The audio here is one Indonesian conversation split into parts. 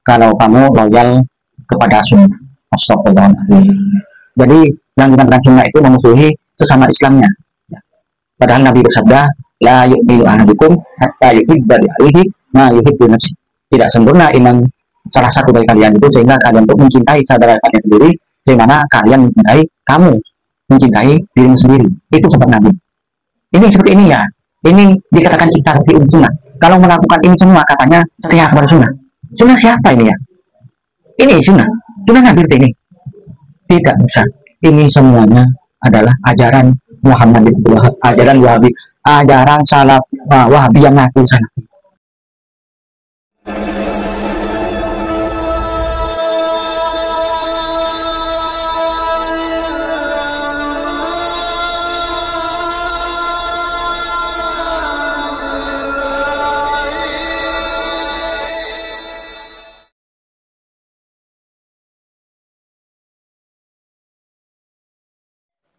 kalau kamu loyal kepada sunnah. Astagfirullahaladzim. Jadi yang dikatakan sunnah itu memusuhi sesama Islamnya. Padahal Nabi bersabda, la yu'minu ahadukum hatta yuhibba li akhihi ma yuhibbu nafsi. Tidak sempurna iman salah satu dari kalian itu sehingga kalian untuk mencintai saudara kalian sendiri, sehingga kalian mencintai kamu, mencintai dirimu sendiri. Itu seperti Nabi. Ini seperti ini ya. Ini dikatakan kita seperti sunnah. Kalau melakukan ini semua katanya setia kepada sunnah. Sunnah siapa ini ya? Ini sunnah. Sunnah Nabi ini. Tidak bisa. Ini semuanya adalah ajaran Muhammad bin Abdul Wahab, ajaran Wahabi, ajaran salaf Wahabi yang ngaku salafi.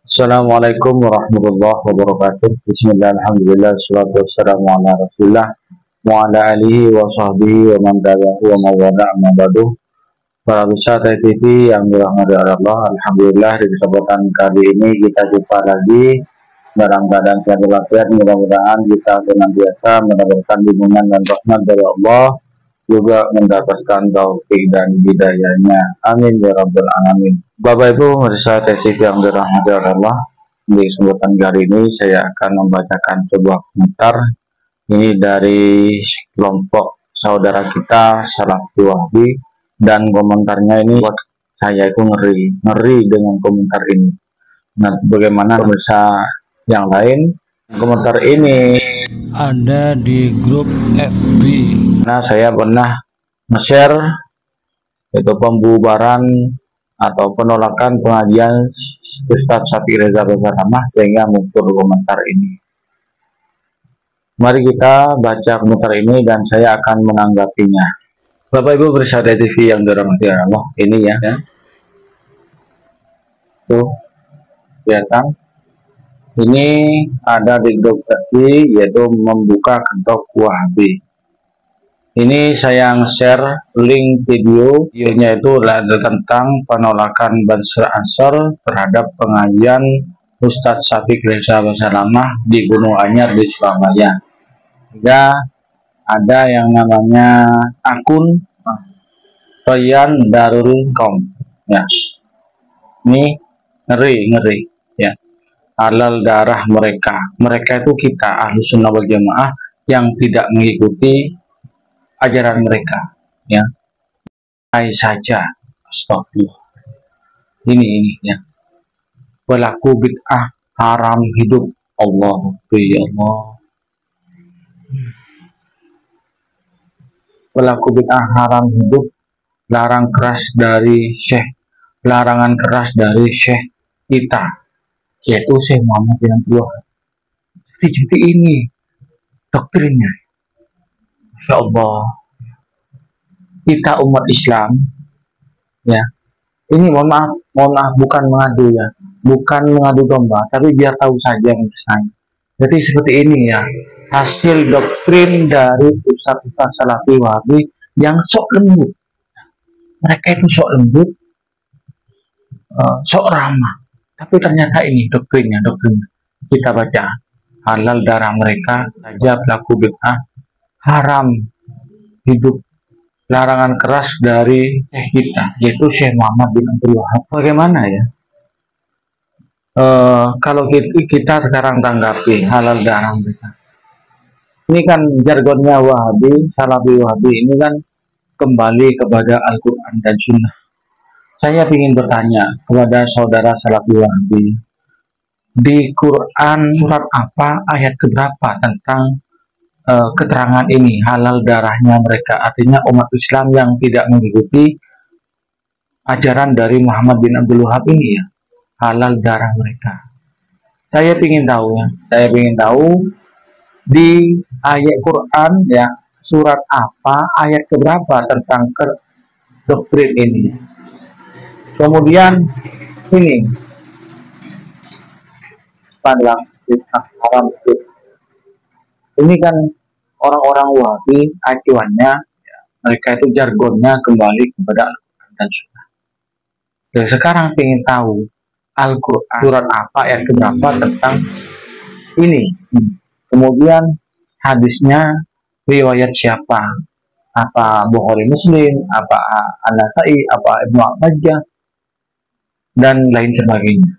Assalamualaikum warahmatullahi wabarakatuh. Bismillah, alhamdulillah, salatu wassalamu ala rasulillah wa ala alihi wa sahbihi wa man tabi'ahu wa mawala amma ba'du. Para peserta TV yang dirahmati Allah, alhamdulillah di kesempatan kali ini kita jumpa lagi dalam keadaan sehat walafiat. Mudah-mudahan kita senantiasa mendapatkan bimbingan dan rahmat dari Allah, juga mendapatkan taufik dan hidayahnya. Amin ya rabbal alamin. Bapak Ibu pemirsa TV yang dirahmati Allah, di kesempatan kali ini saya akan membacakan sebuah komentar ini dari kelompok saudara kita Salafi Wahabi, dan komentarnya ini buat saya itu ngeri dengan komentar ini. Nah, bagaimana pemirsa yang lain? Komentar ini ada di grup FB. Nah, saya pernah nge-share itu pembubaran atau penolakan pengajian Ustadz Syafi'i Reza Basalamah, sehingga muncul komentar ini. Mari kita baca komentar ini dan saya akan menanggapinya. Bapak Ibu pemirsa TV yang dirahmati Allah, ini ya. Tuh, kelihatan. Ini ada di grup FB, yaitu membuka kedok Wahabi. Ini saya share link videonya itu ada tentang penolakan Bansir Ansor terhadap pengajian Ustadz Syafi'i Reza Basalamah di Gunung Anyar di Surabaya. Juga ada yang namanya akun Ryan Darul Com. Ya, ini ngeri ya. Halal darah mereka itu kita Ahlus Sunnah wal Jamaah yang tidak mengikuti ajaran mereka, ya. Saja, astagfirullah. Ini ya. Pelaku bid'ah haram hidup, Allah, ya Allah. Pelaku bid'ah haram hidup, larangan keras dari Syekh kita, yaitu Syekh Muhammad bin Abdul Wahab. Seperti ini doktrinnya. Insya Allah, kita umat Islam, ya. Ini mohon maaf, bukan mengadu ya, bukan mengadu domba, tapi biar tahu saja misalnya. Jadi seperti ini ya, hasil doktrin dari ustaz-ustaz Salafi Wahabi yang sok lembut. Mereka itu sok lembut, sok ramah, tapi ternyata ini doktrinnya. Kita baca, halal darah mereka saja pelaku bid'ah, haram hidup, larangan keras dari kita, yaitu Syekh Muhammad bin Abdul Wahab. Bagaimana ya? Kalau kita sekarang tanggapi halal darah mereka, ini kan jargonnya Wahabi, Salafi Wahabi ini kan kembali kepada Al-Quran dan Sunnah. Saya ingin bertanya kepada saudara Salafi Wahabi, di Quran surat apa, ayat keberapa tentang keterangan ini, halal darahnya mereka, artinya umat Islam yang tidak mengikuti ajaran dari Muhammad bin Abdul Wahab ini ya, halal darah mereka. Saya ingin tahu di ayat Quran ya, surat apa, ayat keberapa tentang doktrin ini. Kemudian ini pandang haram itu. Ini kan orang-orang Wahabi acuannya mereka itu jargonnya kembali kepada Al-Quran dan Sunnah. Dan sekarang ingin tahu Al-Quran surat apa, ayat keberapa tentang ini. Kemudian hadisnya riwayat siapa? Apa Bukhari Muslim, apa An-Nasai, apa Ibnu Majah, dan lain sebagainya.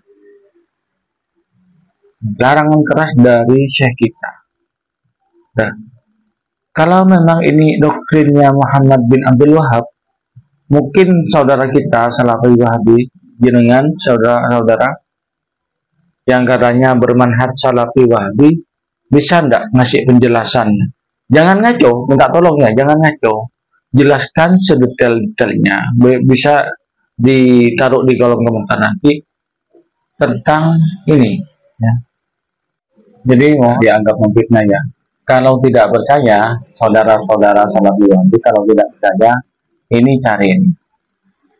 Larangan keras dari syekh kita. Nah, kalau memang ini doktrinnya Muhammad bin Abdul Wahab, mungkin saudara kita Salafi Wahabi, jenengan saudara-saudara yang katanya bermanhaj Salafi Wahabi, bisa ndak ngasih penjelasannya? Jangan ngaco, minta tolong ya, jangan ngaco. Jelaskan sedetail-detailnya. Bisa ditaruh di kolom komentar nanti tentang ini. Ya. Jadi mau dianggap memfitnah ya. Kalau tidak percaya, saudara-saudara Salafi Wahabi, kalau tidak percaya, ini cariin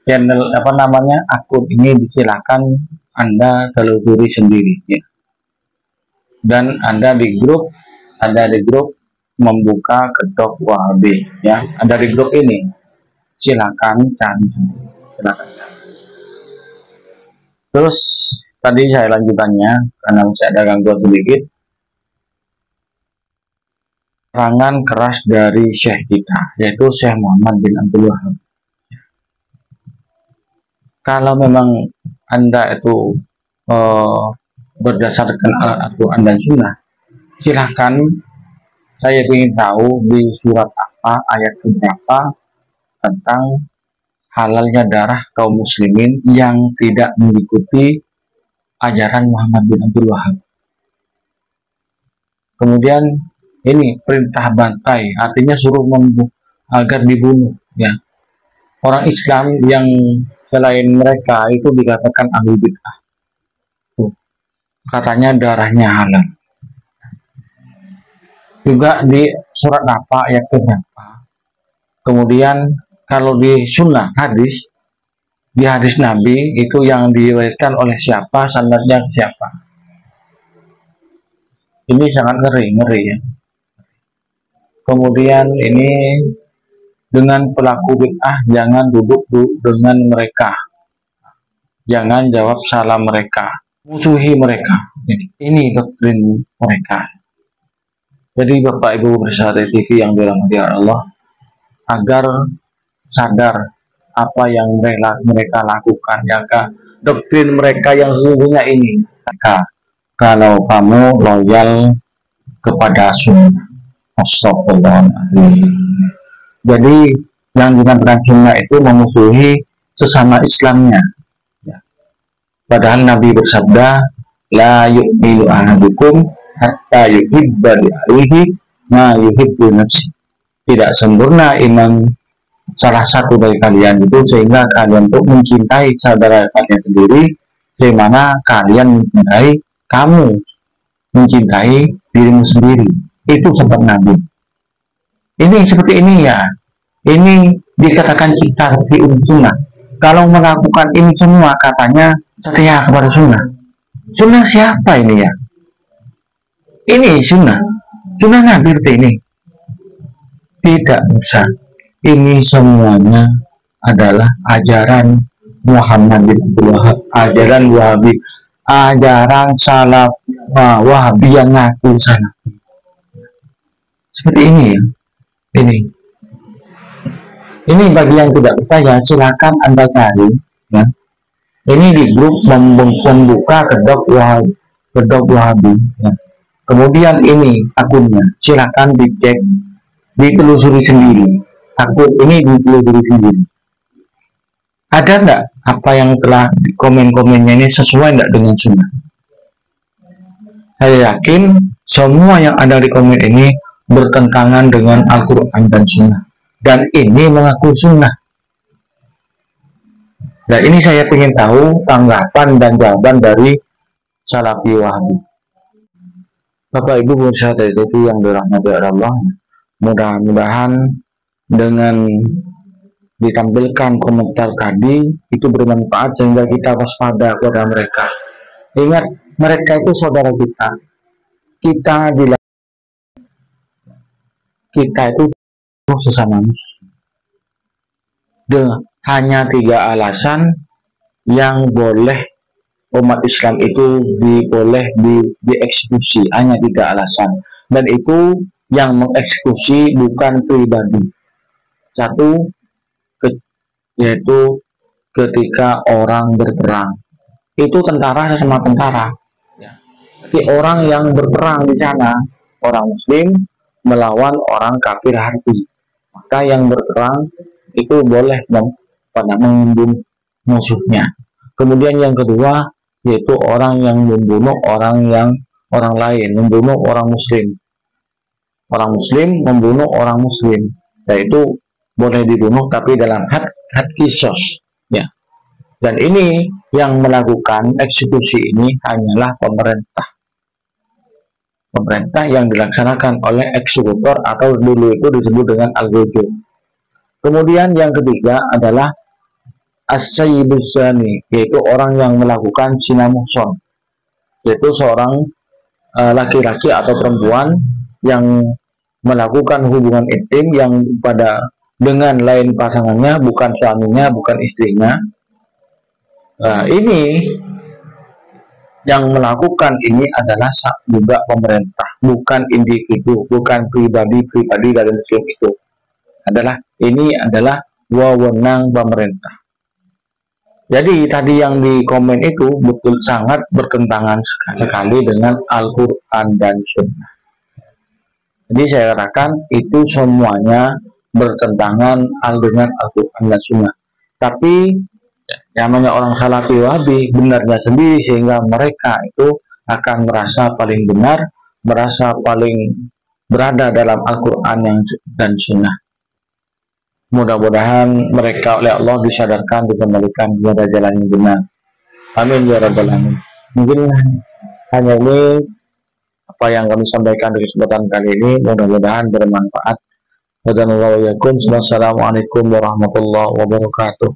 channel apa namanya, akun ini disilakan Anda telusuri sendiri ya. Dan Anda di grup membuka kedok Wahabi ya, ada di grup ini, silakan cari sendiri, silakan cari. Terus tadi saya lanjutannya karena masih ada gangguan sedikit, serangan keras dari syekh kita, yaitu Syekh Muhammad bin Abdul Wahab. Kalau memang Anda itu berdasarkan Al-Quran dan Sunnah, silahkan. Saya ingin tahu di surat apa, ayat berapa tentang halalnya darah kaum muslimin yang tidak mengikuti ajaran Muhammad bin Abdul Wahab. Kemudian ini perintah bantai, artinya suruh agar dibunuh ya. Orang Islam yang selain mereka itu dikatakan ahli bid'ah. Katanya darahnya halal. Juga di surat apa, ayat berapa. Kemudian kalau di sunnah hadis, di hadis Nabi itu yang diriwayatkan oleh siapa, sanadnya siapa. Ini sangat ngeri ya. Kemudian ini dengan pelaku bid'ah jangan duduk dengan mereka, jangan jawab salam mereka, musuhi mereka. Ini doktrin mereka. Jadi Bapak Ibu pemirsa TV yang dirahmati Allah, agar sadar apa yang mereka lakukan, jaga doktrin mereka yang sesungguhnya ini. Kalau kamu loyal kepada sunnah, astagfirullahaladzim. Jadi yang dikatakan sunnah itu memusuhi sesama Islamnya. Padahal Nabi bersabda, la yu'minu ahadukum hatta yuhibba li akhihi ma yuhibbu nafsi. Tidak sempurna iman salah satu dari kalian itu sehingga kalian untuk mencintai saudara kalian sendiri, bagaimana kalian mencintai kamu mencintai dirimu sendiri. Itu sebab Nabi. Ini seperti ini ya. Ini dikatakan kita seperti sunnah. Kalau melakukan ini semua katanya setia kepada sunnah. Sunnah siapa ini ya? Ini sunnah Nabi seperti ini. Tidak bisa. Ini semuanya adalah ajaran Muhammad bin Abdul Wahab, ajaran Wahabi, ajaran salaf Wahabi yang ngaku salaf. Seperti ini ya. Ini bagi yang tidak percaya silakan Anda cari ya. Ini di grup membuka kedok Wahabi ya. Kemudian ini akunnya, silakan dicek, ditelusuri sendiri. Akun ini ditelusuri sendiri. Ada enggak apa yang telah di komen-komennya ini sesuai enggak dengan sunnah? Saya yakin semua yang ada di komen ini bertentangan dengan Al-Quran dan Sunnah. Dan ini mengaku sunnah. Nah ini saya ingin tahu tanggapan dan jawaban dari Salafi Wahabi. Bapak Ibu pemirsa TV yang dirahmati Allah, mudah-mudahan dengan ditampilkan komentar tadi itu bermanfaat sehingga kita waspada kepada mereka. Ingat, mereka itu saudara kita. Kita itu sesama muslim. hanya 3 alasan yang boleh umat Islam itu dieksekusi, hanya 3 alasan, dan itu yang mengeksekusi bukan pribadi. Satu, yaitu ketika orang berperang, itu tentara sama tentara. Jadi orang yang berperang di sana, orang Muslim melawan orang kafir harbi, maka yang berperang itu boleh membunuh musuhnya. Kemudian yang kedua, yaitu orang yang membunuh orang lain, membunuh orang Muslim membunuh orang Muslim, yaitu boleh dibunuh tapi dalam had kisos, ya. Dan ini yang melakukan eksekusi ini hanyalah pemerintah yang dilaksanakan oleh eksekutor, atau dulu itu disebut dengan al-ghujur. Kemudian yang ketiga adalah as-sayyibus zani, yaitu orang yang melakukan zina muhsan, yaitu seorang laki-laki atau perempuan yang melakukan hubungan intim yang dengan lain pasangannya, bukan suaminya, bukan istrinya. Ini yang melakukan ini adalah juga pemerintah, bukan individu, bukan pribadi dari Muslim itu. Ini adalah wewenang pemerintah. Jadi tadi yang di komen itu betul sangat bertentangan sekali dengan Al-Quran dan Sunnah. Jadi saya katakan itu semuanya bertentangan dengan Al-Quran dan Sunnah. Tapi namanya orang Salafi Wahabi benarnya sendiri, sehingga mereka itu akan merasa paling benar, merasa paling berada dalam Al-Quran dan Sunnah. Mudah-mudahan mereka oleh Allah disadarkan, dikembalikan kepada jalan yang benar. Amin ya rabbal alamin. Mungkin hanya ini apa yang kami sampaikan di kesempatan kali ini, mudah-mudahan bermanfaat. Wassalamualaikum warahmatullahi wabarakatuh.